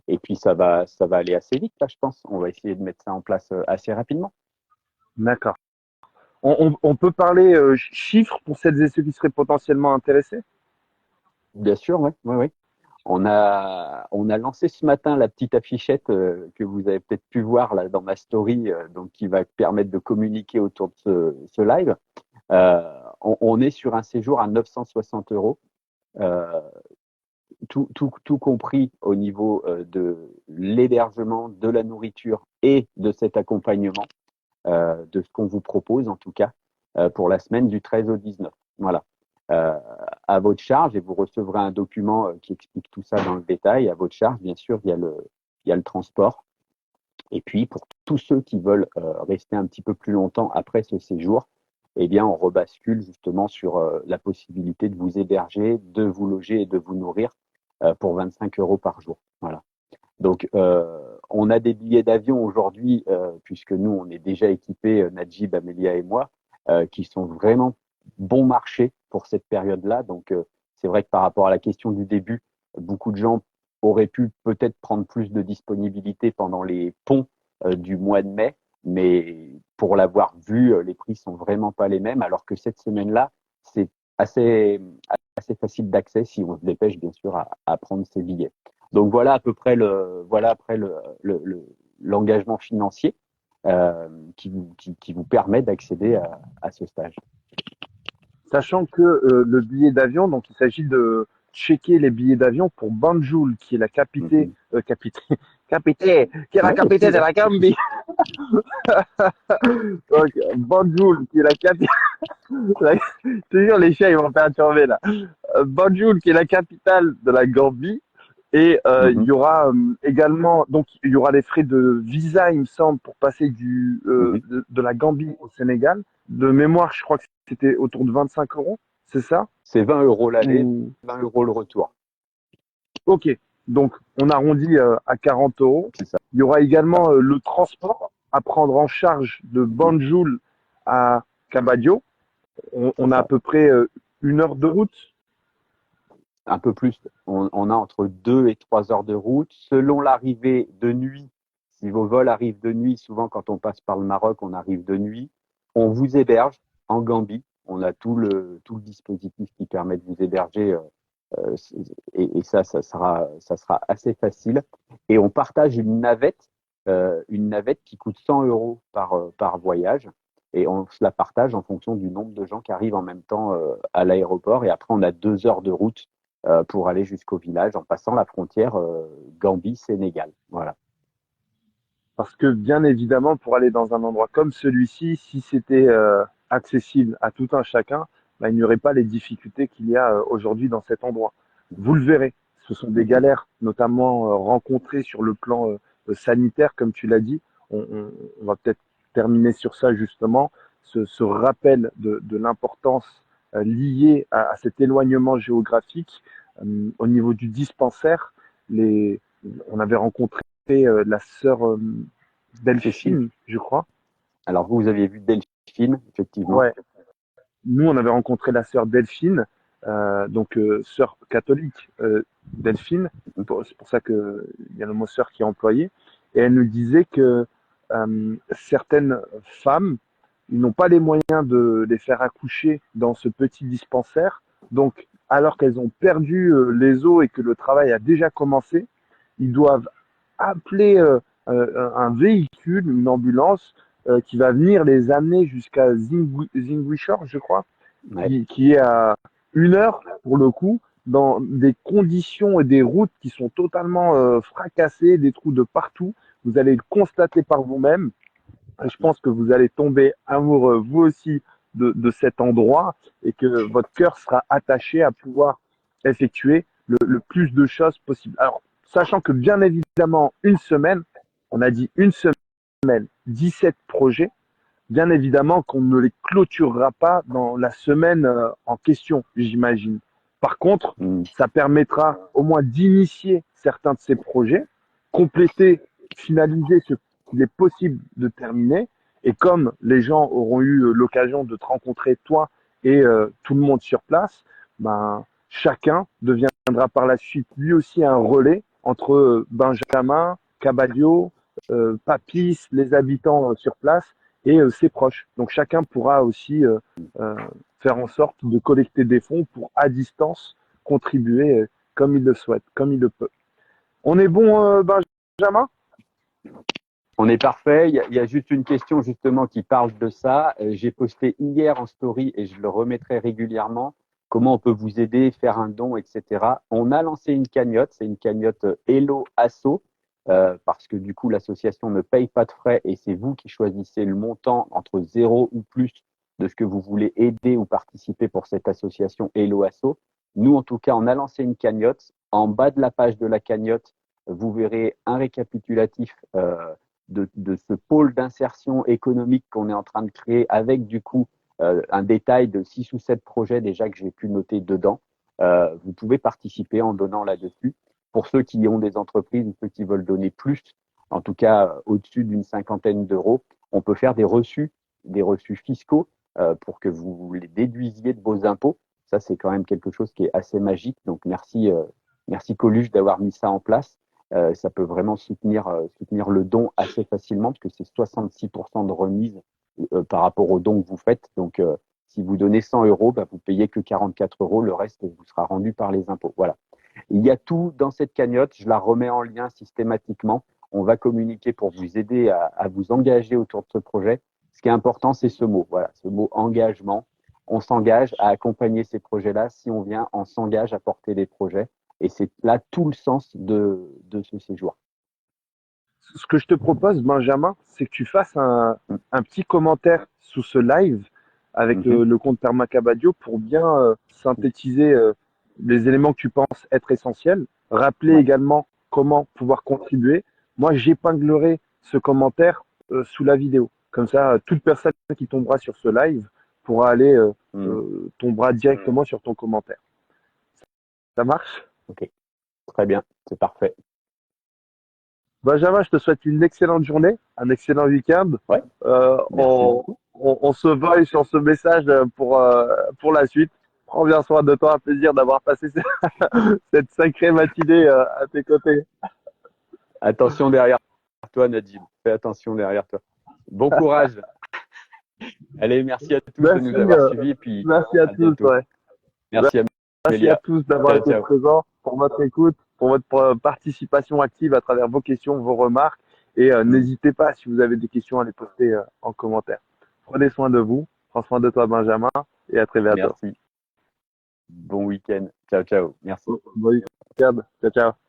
Et puis, ça va aller assez vite, là, je pense. On va essayer de mettre ça en place assez rapidement. D'accord. On peut parler chiffres pour celles et ceux qui seraient potentiellement intéressés? Bien sûr, oui. On a lancé ce matin la petite affichette que vous avez peut-être pu voir là dans ma story, donc qui va permettre de communiquer autour de ce live. On est sur un séjour à 960 euros, euh, tout compris au niveau de l'hébergement, de la nourriture et de cet accompagnement, de ce qu'on vous propose en tout cas pour la semaine du 13 au 19. Voilà. Euh, à votre charge, et vous recevrez un document qui explique tout ça dans le détail. À votre charge, bien sûr, il y a le transport. Et puis, pour tous ceux qui veulent rester un petit peu plus longtemps après ce séjour, eh bien, on rebascule justement sur la possibilité de vous héberger, de vous loger et de vous nourrir pour 25 euros par jour. Voilà. Donc, on a des billets d'avion aujourd'hui, puisque nous, on est déjà équipés, Najib, Amélia et moi, qui sont vraiment bon marché pour cette période-là. Donc, c'est vrai que par rapport à la question du début, beaucoup de gens auraient pu peut-être prendre plus de disponibilité pendant les ponts du mois de mai, mais pour l'avoir vu, les prix sont vraiment pas les mêmes, alors que cette semaine-là, c'est assez facile d'accès si on se dépêche, bien sûr, à prendre ses billets. Donc voilà à peu près l'engagement financier qui vous permet d'accéder à ce stage. Sachant que le billet d'avion, donc il s'agit de checker les billets d'avion pour Banjul, qui est la capitale, capitale, qui est la Ouais, capitale de la Gambie. Donc Banjul, qui est la capitale, je te jure, les chiens ils vont perturber là. Banjul, qui est la capitale de la Gambie. Et il y aura également, donc il y aura des frais de visa, il me semble, pour passer de la Gambie au Sénégal. De mémoire, je crois que c'était autour de 25 euros, c'est ça? C'est 20 euros l'aller, Ou... 20 euros le retour. Ok, donc on arrondit à 40 euros. C'est ça. Il y aura également le transport à prendre en charge de Banjul à Cabadio. On a à peu près 1 heure de route. Un peu plus. On a entre 2 et 3 heures de route. Selon l'arrivée de nuit, si vos vols arrivent de nuit, souvent quand on passe par le Maroc, on arrive de nuit, on vous héberge en Gambie. On a tout le dispositif qui permet de vous héberger et ça sera assez facile. Et on partage une navette qui coûte 100 euros par voyage. Et on se la partage en fonction du nombre de gens qui arrivent en même temps à l'aéroport. Et après, on a 2 heures de route pour aller jusqu'au village en passant la frontière Gambie-Sénégal. Voilà. Parce que bien évidemment, pour aller dans un endroit comme celui-ci, si c'était accessible à tout un chacun, bah, il n'y aurait pas les difficultés qu'il y a aujourd'hui dans cet endroit. Vous le verrez, ce sont des galères, notamment rencontrées sur le plan sanitaire, comme tu l'as dit. On va peut-être terminer sur ça justement, ce rappel de l'importance liée à cet éloignement géographique. Au niveau du dispensaire, on avait rencontré la sœur Delphine, je crois. Alors, vous aviez vu Delphine, effectivement. Ouais. Nous, on avait rencontré la sœur Delphine, donc sœur catholique Delphine. C'est pour ça qu'il y a le mot sœur qui est employé. Et elle nous disait que certaines femmes, ils n'ont pas les moyens de les faire accoucher dans ce petit dispensaire. Donc, alors qu'elles ont perdu les os et que le travail a déjà commencé, ils doivent appeler un véhicule, une ambulance, qui va venir les amener jusqu'à Zingwishor, je crois, Ouais. qui est à 1 heure pour le coup, dans des conditions et des routes qui sont totalement fracassées, des trous de partout. Vous allez le constater par vous-même. Je pense que vous allez tomber amoureux, vous aussi, de cet endroit et que votre cœur sera attaché à pouvoir effectuer le plus de choses possible. Alors, sachant que bien évidemment, une semaine, on a dit une semaine, 17 projets, bien évidemment qu'on ne les clôturera pas dans la semaine en question, j'imagine. Par contre, ça permettra au moins d'initier certains de ces projets, compléter, finaliser ce qu'il est possible de terminer. Et comme les gens auront eu l'occasion de te rencontrer, toi et tout le monde sur place, ben, chacun deviendra par la suite lui aussi un relais entre Benjamin, Caballo, Papis, les habitants sur place et ses proches. Donc chacun pourra aussi faire en sorte de collecter des fonds pour, à distance, contribuer comme il le souhaite, comme il le peut. On est bon, Benjamin? On est parfait. Il y a juste une question justement qui parle de ça. J'ai posté hier en story et je le remettrai régulièrement. Comment on peut vous aider, faire un don, etc. On a lancé une cagnotte. C'est une cagnotte Hello Asso parce que du coup l'association ne paye pas de frais et c'est vous qui choisissez le montant entre 0 ou plus de ce que vous voulez aider ou participer pour cette association Hello Asso. Nous, en tout cas, on a lancé une cagnotte. En bas de la page de la cagnotte, vous verrez un récapitulatif de ce pôle d'insertion économique qu'on est en train de créer avec du coup un détail de 6 ou 7 projets déjà que j'ai pu noter dedans. Vous pouvez participer en donnant là-dessus. Pour ceux qui ont des entreprises ou ceux qui veulent donner plus, en tout cas au-dessus d'une 50aine d'euros, on peut faire des reçus fiscaux pour que vous les déduisiez de vos impôts. Ça, c'est quand même quelque chose qui est assez magique. Donc, merci Coluche d'avoir mis ça en place. Ça peut vraiment soutenir le don assez facilement parce que c'est 66% de remise par rapport au don que vous faites. Donc, si vous donnez 100 euros, bah, vous payez que 44 euros. Le reste vous sera rendu par les impôts. Voilà. Il y a tout dans cette cagnotte. Je la remets en lien systématiquement. On va communiquer pour vous aider à vous engager autour de ce projet. Ce qui est important, c'est ce mot. Voilà, ce mot engagement. On s'engage à accompagner ces projets-là. Si on vient, on s'engage à porter les projets. Et c'est là tout le sens de ce séjour. Ce que je te propose, Benjamin, c'est que tu fasses un petit commentaire sous ce live avec le compte Permacabadio pour bien synthétiser les éléments que tu penses être essentiels. Rappeler également comment pouvoir contribuer. Moi, j'épinglerai ce commentaire sous la vidéo. Comme ça, toute personne qui tombera sur ce live pourra aller tombera directement sur ton commentaire. Ça marche? Ok, très bien, c'est parfait. Benjamin, je te souhaite une excellente journée, un excellent week-end. Ouais. On se voit sur ce message pour la suite. Prends bien soin de toi, un plaisir d'avoir passé cette sacrée matinée à tes côtés. Attention derrière toi, Nadim. Fais attention derrière toi. Bon courage. Allez, merci à tous de nous avoir suivis. Puis merci à tous. Ouais. Merci à tous d'avoir été présents, pour votre écoute, pour votre participation active à travers vos questions, vos remarques. Et n'hésitez pas, si vous avez des questions, à les poster en commentaire. Prenez soin de vous. Prends soin de toi, Benjamin. Et à très bientôt. Merci. Bon week-end. Ciao, ciao. Merci. Bon week-end. Ciao, ciao.